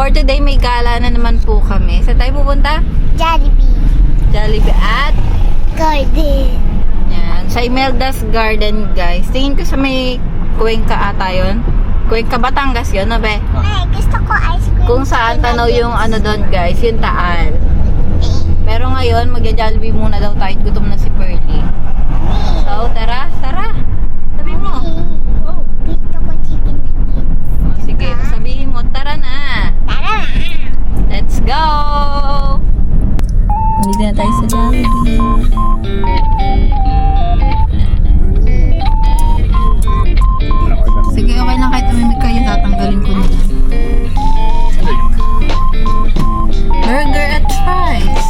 for today may gala na naman po kami. Saan tayo pupunta? Jollibee. Jollibee at Garden. yan, sa Imelda's Garden guys. Tingin ko sa may Cuenca ata yun. Cuenca, Batangas yun, no be? Ay, gusto ko ice cream. Kung saan tanaw yung ano doon guys, yung Taal. Pero ngayon, magja-Jollibee muna daw tayo. Gutom na si Pearly. So, tara. Sabi mo. Oh. Gusto ko chicken nuggets. Oh, sige, sabihin mo, tara na. Tara na. Let's go! Dito na tayo sa Jollibee. Sige, okay lang kahit tumimik kayo, tatanggalin ko nila. Burger at fries.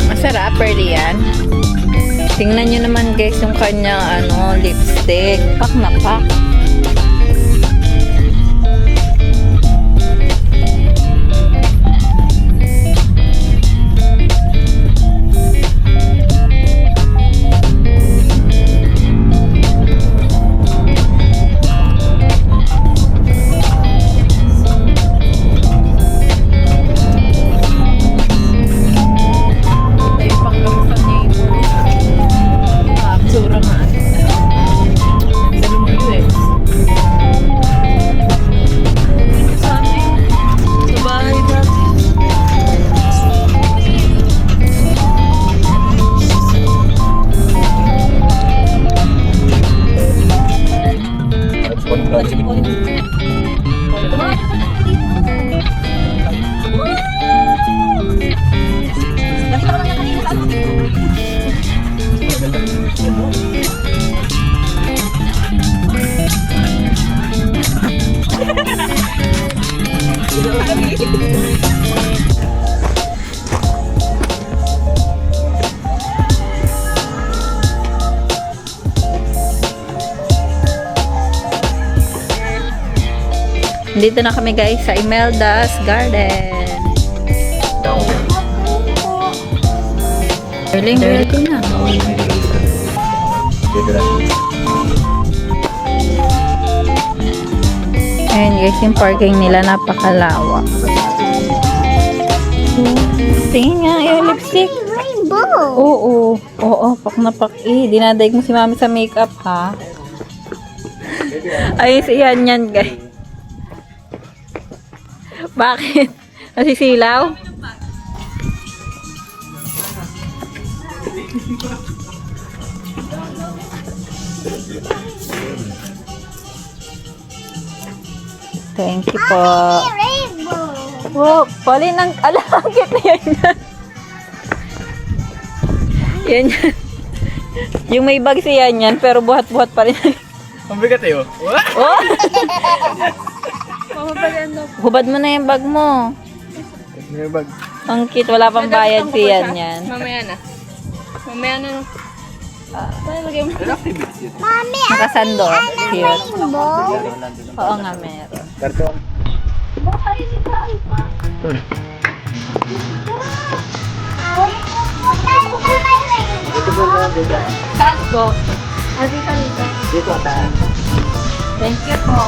Masarap, Pearly yan. Tingnan nyo naman guys yung kanyang lipstick. Pak na pak. Dito na kami guys sa Imelda's Garden. Darling, ready na. Ayan guys, yung parking nila napakalawak. Tingin nga yung lipstick. Rainbow. Oo, pak na pak. Dinadaig mo si mami sa makeup ha. Ayun siyan yan guys. Bakit? Nasisilaw? Thank you po. Rainbow. Wow, pali ng alangkit na yan. Yan yan. Yung may bag siya yan, pero buhat-buhat pa rin. Ang bigat eh, oh. Oh! Hubad mo na yung bag mo. May bag. Ang cute, wala pang bayad siya yan. Mamaya na. Activities yun. Mami, Nakasando. Cute. rainbow. Oo nga, meron. Karton. Go. Dito ata. Thank you po.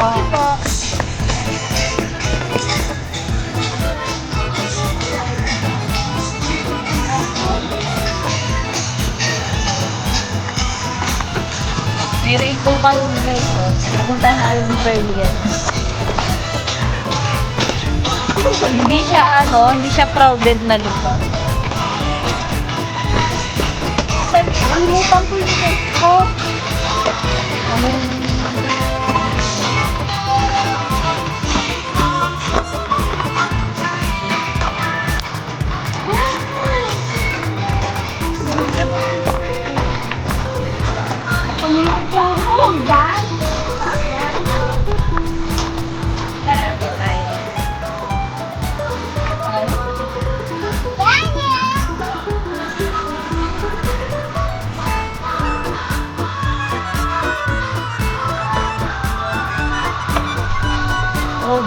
May rainbow pa rin guys. Pupunta na yung Pearly yan. Hindi siya crowded na lupa. Kalimutan ko yung ko. Baba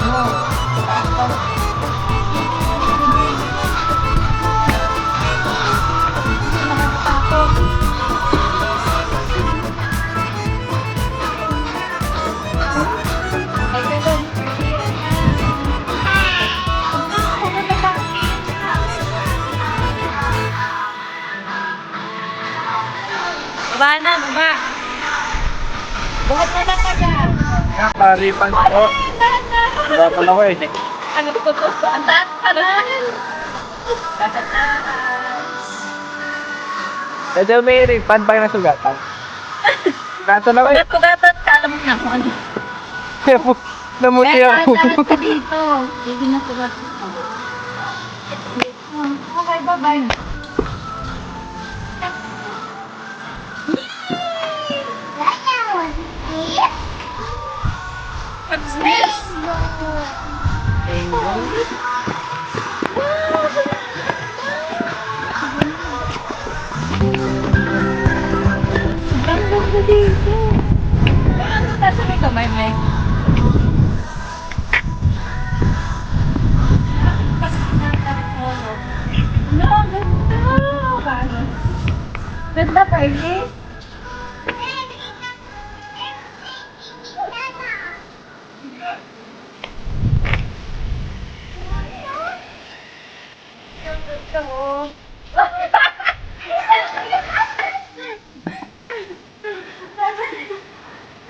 na, baba. Buhat na lang ka. Paripan ko. Paripan ako eh. Ano ko to? Ang taas ka na. Medyo may ripan pag nasugatan. Sugatan ako eh. Kugatan ka, alam mo na kung ano. Namuti ako. ka dito. Hindi na kugatan ka. Okay, bye-bye. Sobrang ganda dito. Ano sasabi ko, may? No, ganda. Ganda pa, eh.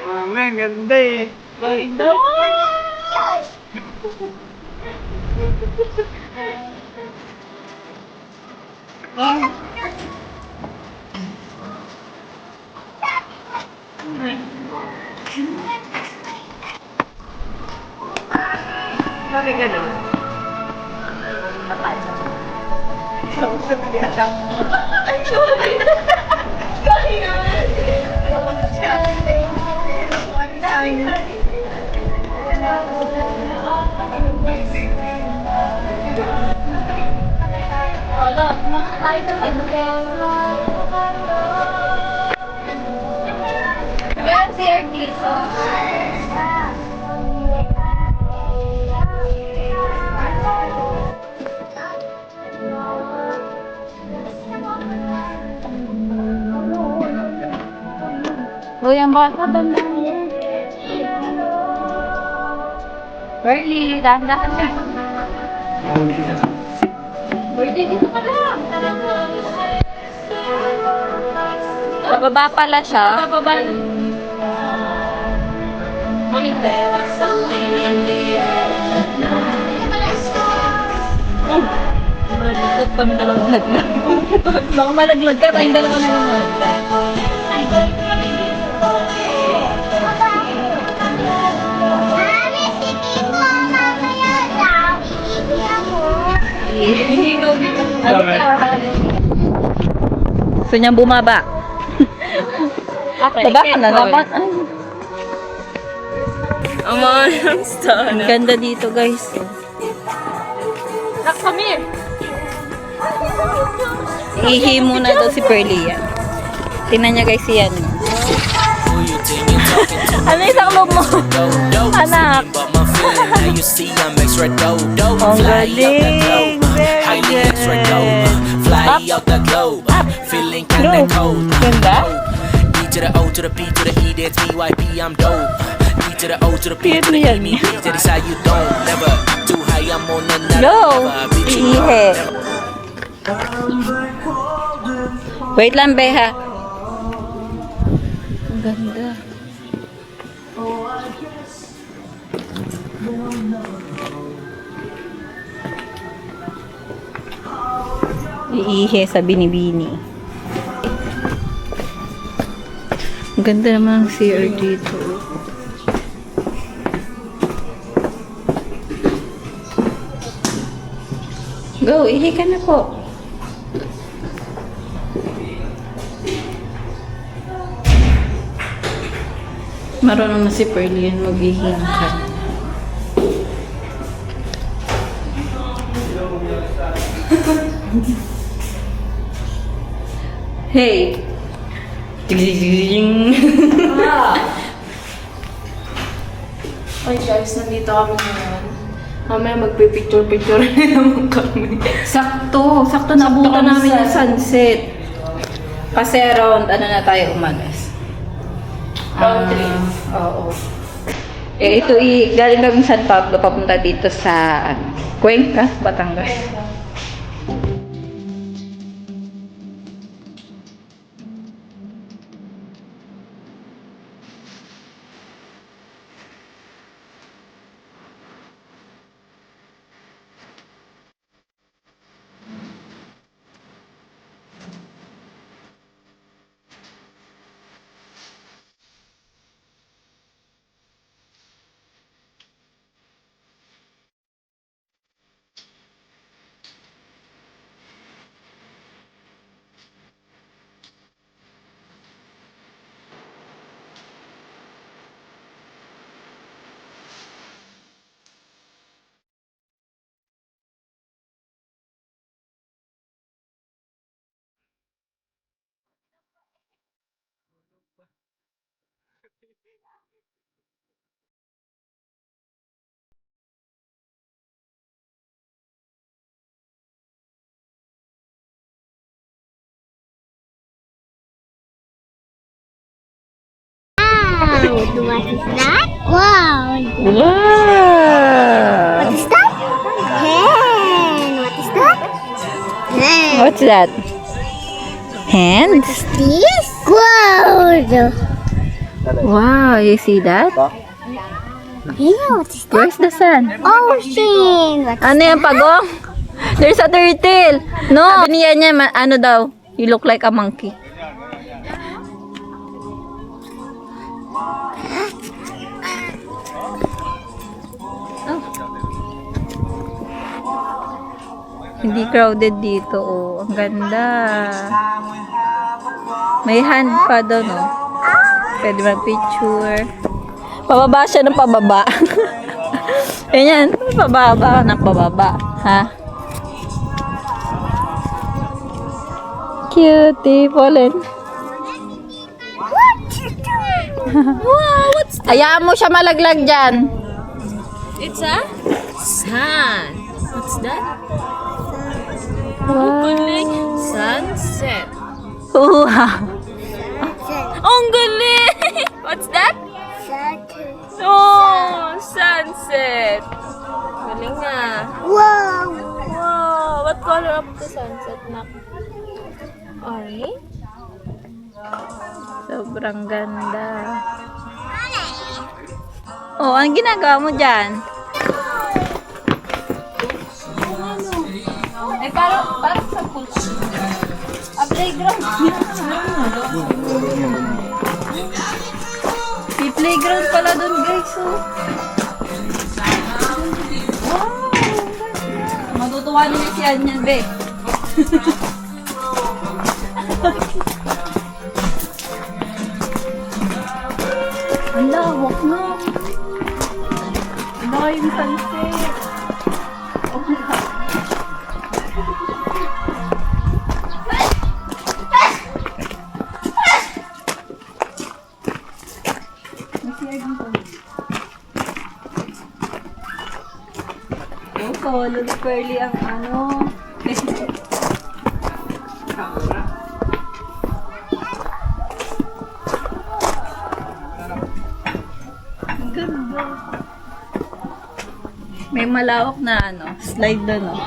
Ang ganda eh. Bakit gano'n? Uy, ang bata, tanda. Burley, dahan-dahan ka. Burley, dito ka lang. Pababa pala siya. Pababa. Malaglag kami dalawang laglag. Baka malaglag ka, tayong dalawa na naman. Gusto niyang bumaba. Baba ka na naman. Ang mga hamster. Ang ganda dito, guys. Come here. Ihi muna daw si Pearly yan. Tingnan niya, guys, yan. Ano yung saklob mo? Anak. Ang galing. Very good. Ganda? To the O to the P to the E, that's BYP, I'm dope. E to the O to the P to the E, me B, that is how you don't. Never too high, I'm on another. Go! Never beat you. Ihi. Wait lang, Beha. Ang ganda. Iihe sa binibini. Ang ganda naman ang CR dito. Go, ihi ka na po. Marunong na si Pearly yan maghihingkat. Hey! Tiging! Okay guys, nandito kami ngayon. Mamaya magpipicture-picture na naman kami. Sakto nabutan namin yung sunset. Kasi around, ano na tayo umalis? Round 3. Oo. Ito galing kami San Pablo, papunta dito sa Cuenca, Batangas. What is that? Wow. Wow! What is that? Hen. What is that? Hen. What's that? Hands? This? Wow. Wow, you see that? Yeah, what is that? Where's the sun? Ocean. What Ano yan, pagong? There's a turtle. No. Sabi niya, ano daw? You look like a monkey. Hindi crowded dito, oh. Ang ganda. May hand pa doon, oh. Pwede mag-picture. Pababa siya ng pababa. Ganyan. Pababa ng pababa. Ha? Cutie. Pollen. Wow, what's Hayaan mo siya malaglag dyan. It's a sun. What's that? Wow. Sunset. Wow. Oh, ang galing! What's that? is Oh, sunset. Galing nga. Wow. Wow, what color of the sunset, Nak? Orange? Sobrang ganda. Oh, anong ginagawa mo dyan? Eh, parang sa pool. A playground. May playground pala dun, guys. Oh. Wow! Matutuwa nila si Anyan, be. Ang lawak na. Ang lawak yung sunset. Oh my God. Oh, lulog curly ang ano. Ang ganda. May malawak na ano, slide doon, no?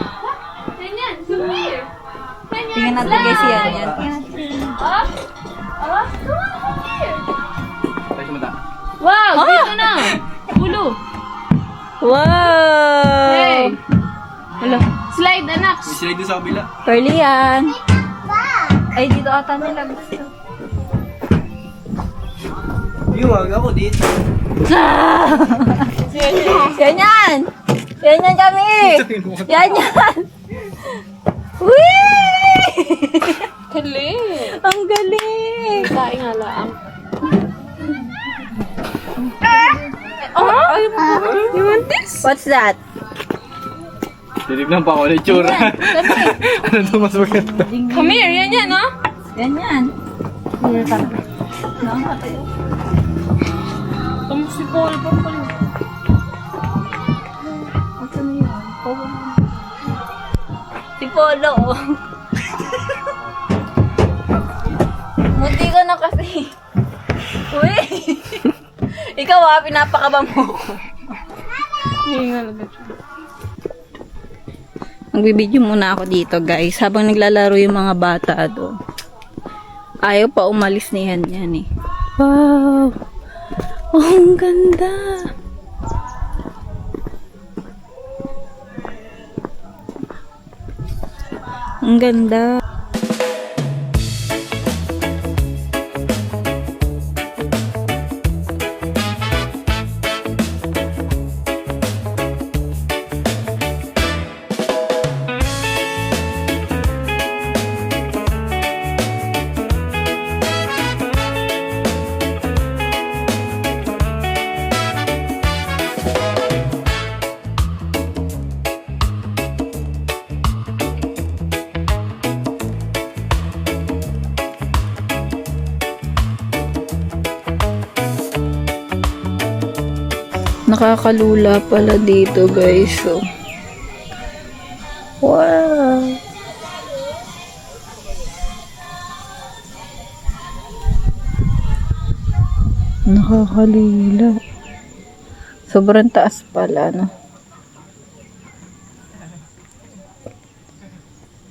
Ganyan, come here. Tingnan natin guys yan. Yan. Come on here. Tayo sumata. Wow, dito na. Ulo. Wow! Hey. Hello. Slide, anak. May sila doon sa kabila. Curly yan. Ay, dito ata nila gusto. Yung ako dito. Yan yan! Yan yan kami! Yan yan! Whee! Galing. Ang galing! Kain nga lang. You want this? What's that? Tinignan pa ako na itsura. Ano ito mas maganda? Come here, yan yan, no? Yan yan. Nakakatayo. Ito si Paul pa pala. polo, oh. Munti ka na kasi. Uy! Ikaw ha, pinapakaba mo ko. Magbibideo muna ako dito, guys. Habang naglalaro yung mga bata doon. Ayaw pa umalis ni yan eh. Wow! Oh, ang ganda! Ang ganda! Nakakalula pala dito, guys. So, wow! Nakakalula. Sobrang taas pala, no?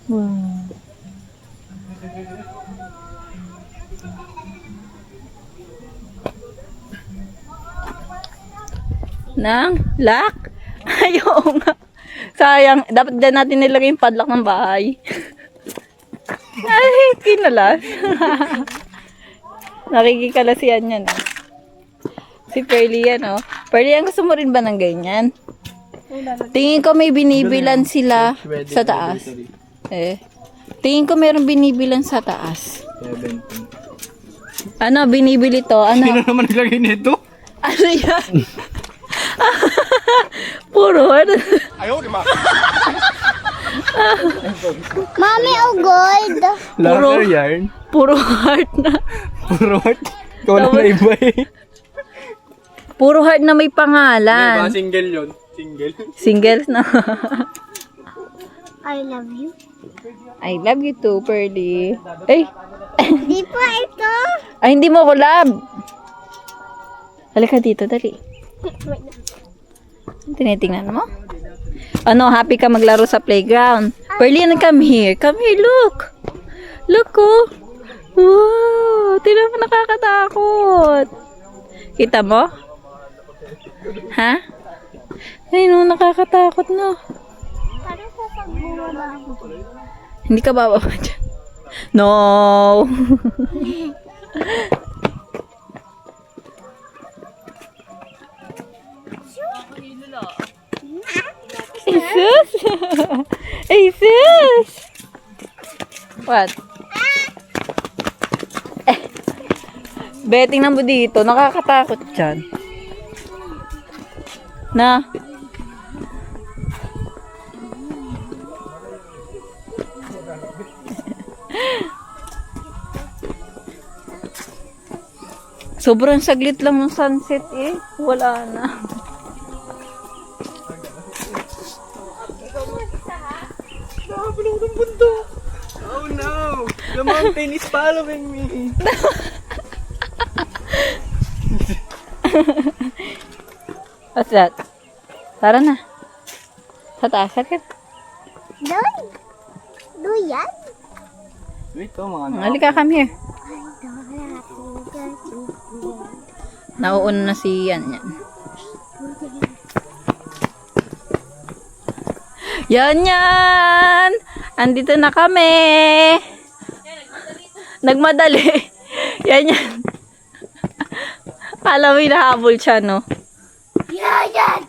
Wow. Nang lock? Ayaw nga. Sayang. Dapat dyan natin nilagay yung padlock ng bahay. Ay, kinalas. Nakikikalasian yan. Eh. Si Pearly yan, oh. Pearly, ang gusto mo rin ba ng ganyan? Tingin ko may binibilan sila sa taas. Eh. Tingin ko mayroong binibilan sa taas. 17. Ano, binibili to? Ano? Sino naman naglagay nito? Ano yan? Puro heart. Ayaw, di ma. Mami, oh gold. Locker yarn. Puro heart na. Puro heart. Ikaw lang na iba eh. Puro heart na may pangalan. Single yun. Single. Singles na. I love you. I love you too, Pearly. Ay! Di pa ito. Ay, hindi mo ko love. Halika dito, dali. Tinitingnan mo? Ano, happy ka maglaro sa playground? Pearly, come here. Come here, look. Look, oh. Wow, tingnan mo, nakakatakot. Kita mo? Ha? Ay, no, nakakatakot, no. Parang sasagbuwa ako. Hindi ka bababa dyan. No. Jesus! Jesus! What? Betting na mo dito. Nakakatakot dyan. Na? Sobrang saglit lang ng sunset eh. Wala na. Nakapulong ng bundok. Oh no! The mountain is following me. What's that? Tara na. Sa taas. Sakit. Doon? Duyan? Wait, oh mga Halika, come here. Nauuna na si yan. Yan! Andito na kami! Nagmadali. Yan. Alam mo, hinahabol siya, no? Yan!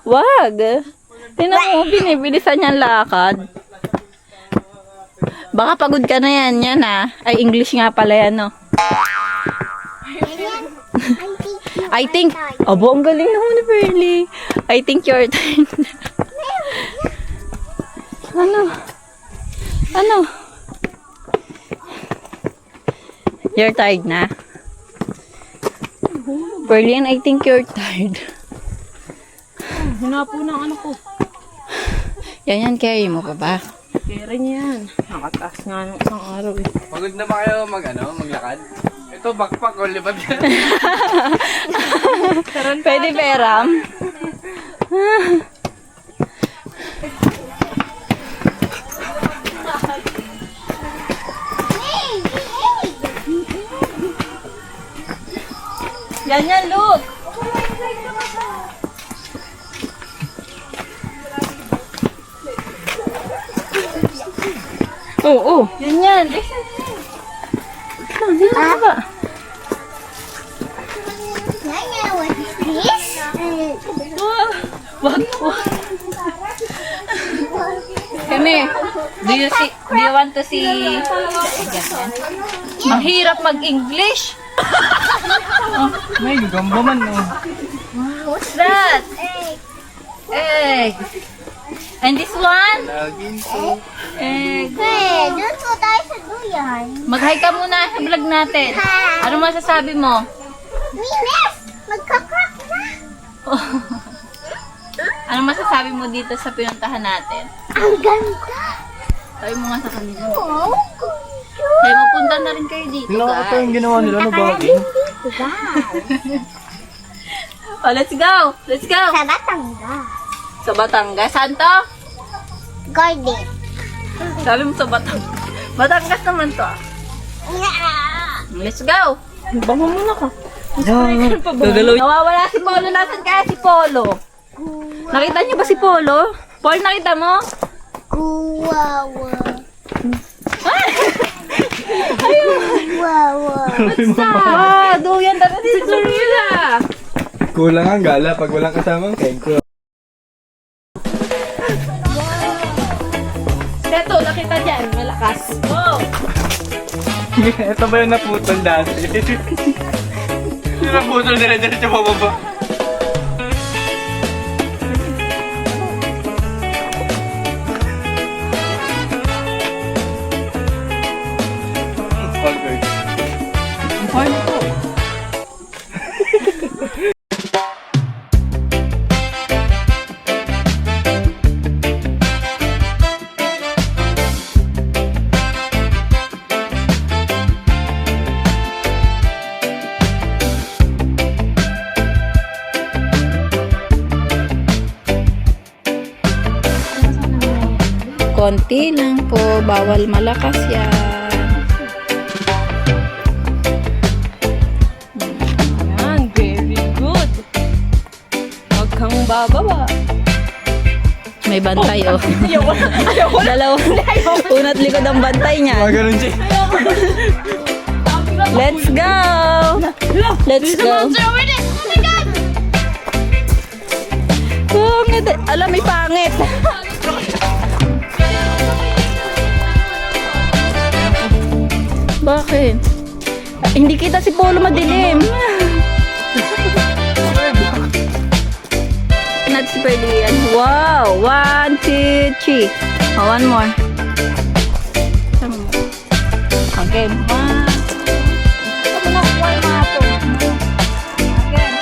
Wag! Tingnan mo, binibilisan niyang lakad. Baka pagod ka na yan, Ay, English nga pala yan, no? I think, abo, ang galing naman ni Pearly. I think your turn. Ano? You're tired na? Pearly, and I think you're tired. Hinapo ng ano ko. Yan, carry mo pa ba? Kaya niya yan. Nakataas nga ng isang araw eh. Pagod na ba kayo maglakad? Ito, backpack o libat yan. Pwede peram? Yan, look! Oo. Yan. Dito ka ba? Nanya, what is this? Wag. Kami, do you want to see? Ganyan. Mahirap mag-English. May gagamba man, no? What's that? Egg. And this one? Lagin ko. Egg. Hey, doon po tayo sa duyan. Mag-hi ka muna sa vlog natin. Ano masasabi mo? Minas, magkakrak na. Ano masasabi mo dito sa pinuntahan natin? Ang ganda. Sabi mo nga sa kanila. Oh, Kaya mapunta na rin kayo dito, Ito guys. yung ginawa nila, no, bagay? Oh, let's go! Let's go! Sa Batangas. Sa Batangas. Saan to? Garden. Sabi mo sa Batangas. Batangas naman to. Let's go! Bango muna ka. Gagalaw. Nawawala si Polo. Nasaan kaya si Polo? Nakita niyo ba si Polo? Paul, nakita mo? Guwawa. Guwawa. Ah, duyan talaga si Gorilla. Kulang ang gala pag walang kasamang kengko. Teto, nakita dyan. Malakas. Wow! Ito ba yung naputol dati? Yung naputol dire-diretso pababa. Awkward. Paul po. Konti lang po, bawal malakas yan. Yan, very good. Huwag kang bababa. May bantay oh. Dalawa. Una't likod ang bantay niya. Mga ganun siya. Let's go! Let's go! Pangit. Alam, may pangit. Bakit? Hindi kita si Polo madilim. Not super yan. Wow! 1, 2, 3. Oh, one more. Okay. 1. Ako na kuha yung mga po. Again.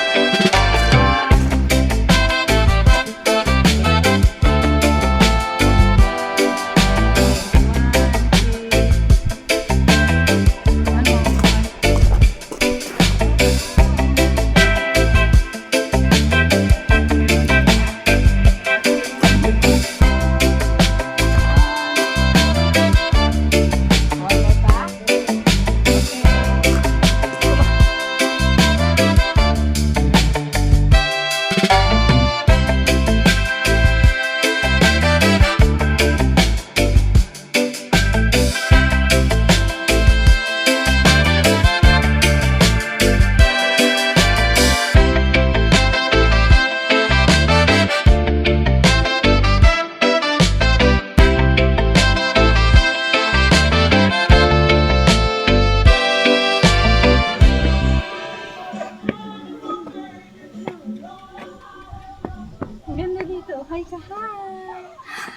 Ganda dito. Hi ka, hi!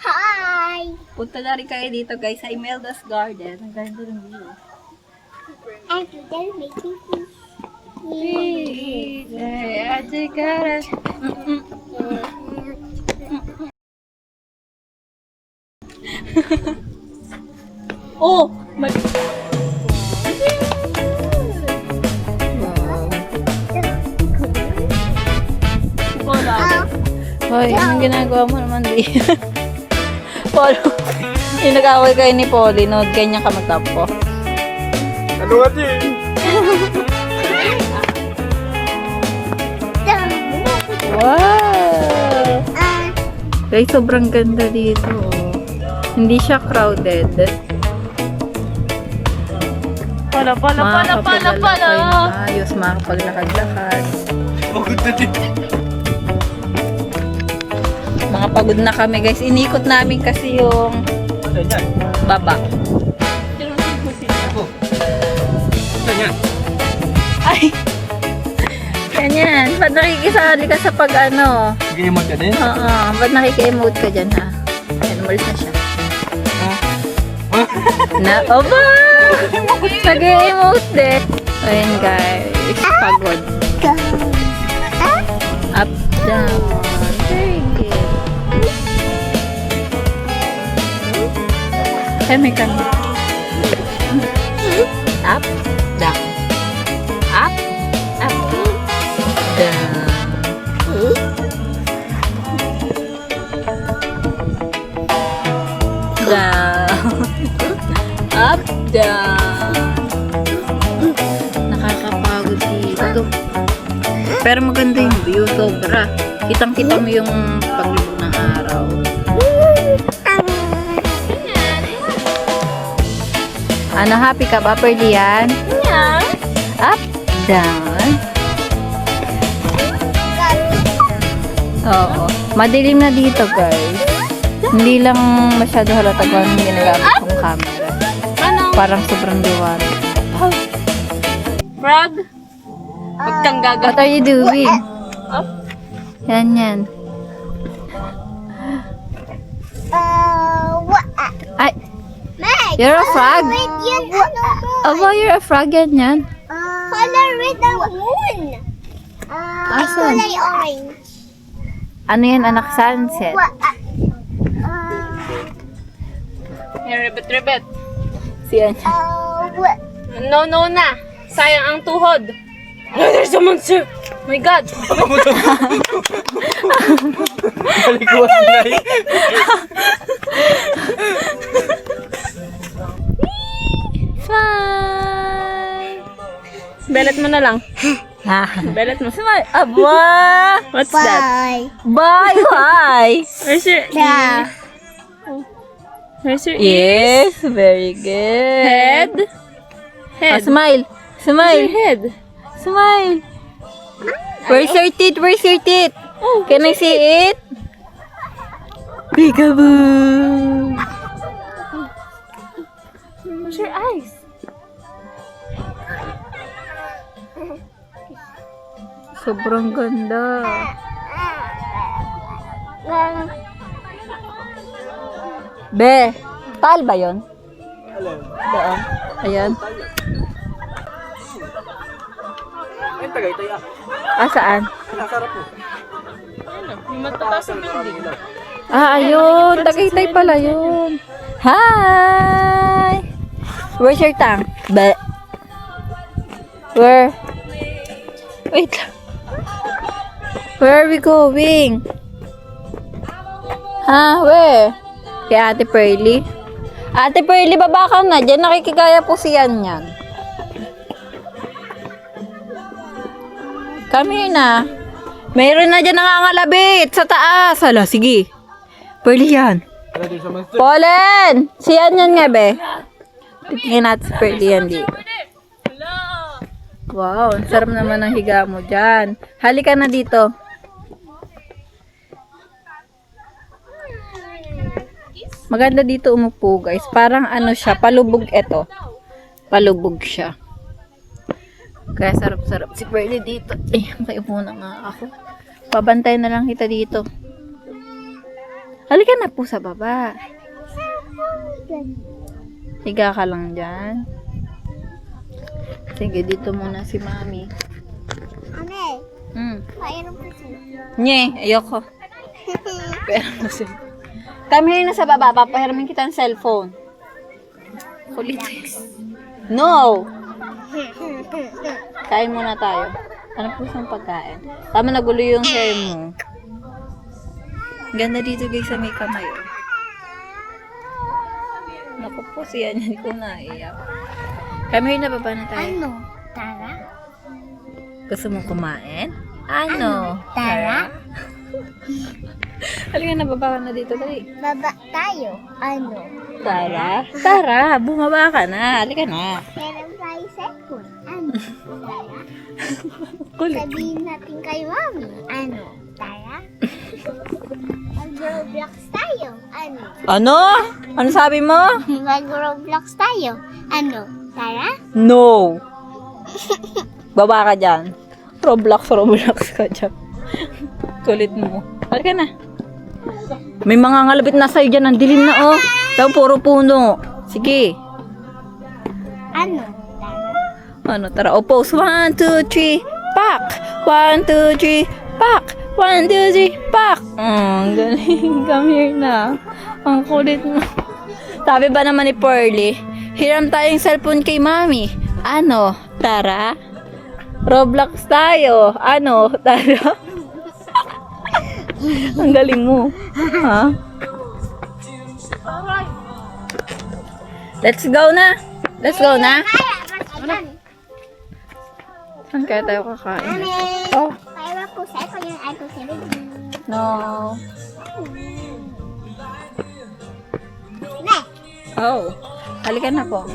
Hi. Punta na rin kayo dito guys sa Imelda's Garden. Ang ganda ng view. And today making fish. Hey, Ate Cara. Oh! Wala. Hoy, anong ginagawa mo naman di? Polo, yung nag-away kayo ni Polly, no? Ganyan ka magtapo. Ano nga din? Wow! Guys, sobrang ganda dito. Hindi siya crowded. Pala. Makakapaglalakad kayo ng ayos, makakapaglakad-lakad. Pagod na din. Makapagod na kami guys. Inikot namin kasi yung Ano yan? baba. Ako. Ano yan? Ay! Ganyan. Ba't nakikisali ka sa pag ano? Game ka din? Oo. Ba't nakiki-emote ka dyan ha? Ayan, umalis na siya. Na, oba! Nag-emote din. Ayan guys. Pagod. Up, down. Very good. Ay, may kanya. Up, down. Up, up, down. Down. Up, down. Nakakapagod dito. Pero maganda yung view, sobra. Kitang-kita mo yung paglubog ng araw. Ano, happy ka ba, Perdian? Yeah. Up, down. Oo. Madilim na dito, guys. Hindi lang masyado halata kung anong ginagamit kong camera. Ano? Parang sobrang liwanag. Frog? Huwag kang gaga. What are you doing? Up. Yan. Ay, you're a frog? Yun, ano mo? Aba, you're a frog, yan. Color red ang moon. Asan? Kulay orange. Ano yan, anak? Sunset. Hey, ribbit. Siyan. No na. Sayang ang tuhod. No, there's a monster. My God. Balikuwas na eh. Smile. Belet mo na lang. Ha? Belet mo. Smile. Aba. What's that? Bye. Bye, bye. Where's your Yeah. Where's your Yes, very good. head? Oh, Head. smile. Where's Smile. your head? Smile. Where's your teeth? Where's your teeth? Oh, Can I see it? Peekaboo. where's your eyes? Sobrang ganda. Be, tal ba yun? Doon. Ayan. Ay, Tagaytay ah. Ah, saan? Nasarap po. May matataas ang building. Ah, ayun. Tagaytay pala yun. Hi! Where's your tongue? Be. Where? Wait lang. Where are we going? Ha? Where? Kay Ate Pearly? Ate Pearly, baba ka na. Diyan nakikigaya po siyan yan. Come here na. Mayroon na dyan nangangalabit sa taas. Hala, sige. Pearly yan. Ano din sa monster? Pollen! Siyan yan nga, be. Tingnan natin si Pearly yan dito. Wow, ang sarap naman ng higa mo dyan. Halika na dito. Maganda dito umupo, guys. Parang ano siya, palubog ito. Palubog siya. Kaya sarap-sarap si Pearly dito. Eh, makaipo na nga ako. Pabantay na lang kita dito. Halika na po sa baba. Higa ka lang dyan. Sige, dito muna si Mami. Ame, paano po siya? Nye, ayoko. Pero kasi. Come here na sa baba, papahiramin kita ng cellphone. Kulit. No! Kain muna tayo. Ano po siyang pagkain? Tama, nagulo yung hair mo. Ganda dito guys sa may kamay. Oh. Naku po, siya niyan ko naiyak. Kami na baba na tayo. Ano? Tara? Gusto mong kumain? Ano? Tara? Halika na, baba ka na dito. Dali. Baba tayo. Ano? Tara? Tara, bumaba ka na. Halika na. Pero 5 seconds. Ano? Tara? Kulit. Sabihin natin kay Mami. Ano? Tara? Mag-Roblox tayo. Ano? Ano? Ano sabi mo? Mag-Roblox tayo. Ano? Tara? No! Baba ka dyan. Roblox ka dyan. Kulit mo. Halika na. May mga ngalabit na sa'yo dyan. Ang dilim na oh. Daw puro puno. Sige. Ano? Tara? Ano, tara. O pose. 1, 2, 3. Pak! 1, 2, 3. Pak! 1, 2, 3. Pak! Ang galing. Come here na. Ang kulit mo. Sabi ba naman ni Pearly, hiram tayong cellphone kay Mami. Ano? Tara? Roblox tayo. Ano? Tara? Ang galing mo. Ha? Let's go na. Let's go na. Saan kaya tayo kakain? Oh, Kaya po sa ko yung ako sa no. Ne! Oh, halika na po.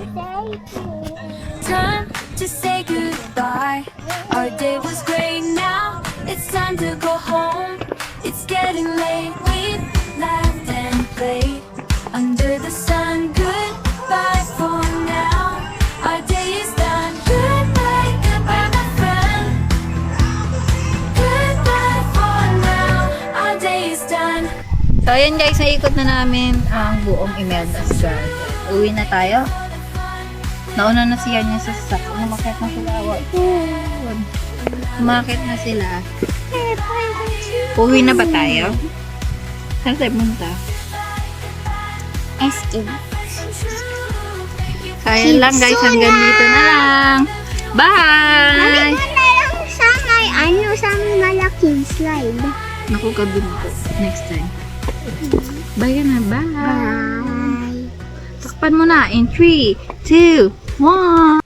Time to say goodbye. Our day was great, now it's time to go home. It's getting late, we've laughed and played under the sun. Goodbye for now. Our day is done. Goodbye, goodbye, my friend. Goodbye for now. Our day is done. So, ayan guys, naikot na namin ang buong Imelda's Garden. Uwi na tayo. Nauna na siya niya sa sasakyan. Umakit na sila. Umakit na sila. Uwi na ba tayo? Saan tayo punta? Eskin. So, ayan lang guys. Hanggang dito na lang. Bye! Ano lang sa may, sa may malaking slide. Naku, gabi mo po. Next time. Bye ka na. Bye! Bye. Takpan mo na in 3, 2, 1.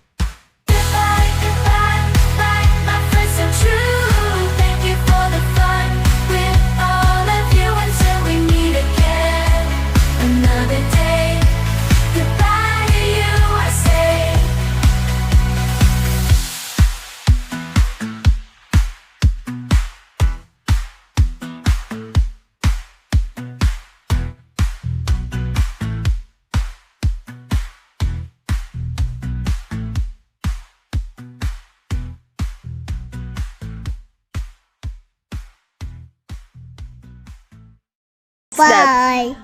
Goodbye, goodbye, goodbye, my friends so true. Thank you for the fun with all of you until we meet again. Another day. Goodbye to you, I say. What's that? Bye.